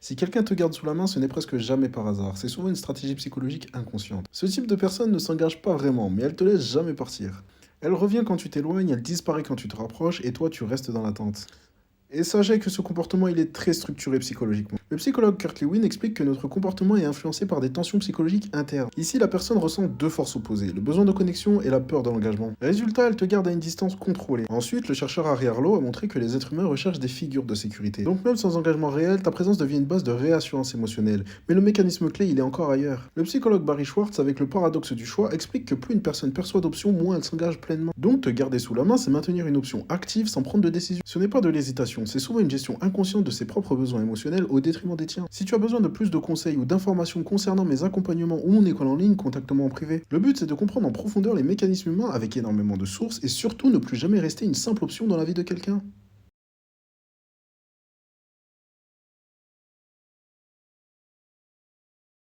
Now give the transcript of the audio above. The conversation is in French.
Si quelqu'un te garde sous la main, ce n'est presque jamais par hasard, c'est souvent une stratégie psychologique inconsciente. Ce type de personne ne s'engage pas vraiment, mais elle te laisse jamais partir. Elle revient quand tu t'éloignes, elle disparaît quand tu te rapproches, et toi tu restes dans l'attente. Et sachez que ce comportement, il est très structuré psychologiquement. Le psychologue Kurt Lewin explique que notre comportement est influencé par des tensions psychologiques internes. Ici, la personne ressent deux forces opposées, le besoin de connexion et la peur de l'engagement. Résultat, elle te garde à une distance contrôlée. Ensuite, le chercheur Harry Harlow a montré que les êtres humains recherchent des figures de sécurité. Donc même sans engagement réel, ta présence devient une base de réassurance émotionnelle. Mais le mécanisme clé, il est encore ailleurs. Le psychologue Barry Schwartz, avec le paradoxe du choix, explique que plus une personne perçoit d'options, moins elle s'engage pleinement. Donc te garder sous la main, c'est maintenir une option active sans prendre de décision. Ce n'est pas de l'hésitation, c'est souvent une gestion inconsciente de ses propres besoins émotionnels au détriment des tiens. Si tu as besoin de plus de conseils ou d'informations concernant mes accompagnements ou mon école en ligne, contacte-moi en privé. Le but, c'est de comprendre en profondeur les mécanismes humains avec énormément de sources et surtout ne plus jamais rester une simple option dans la vie de quelqu'un.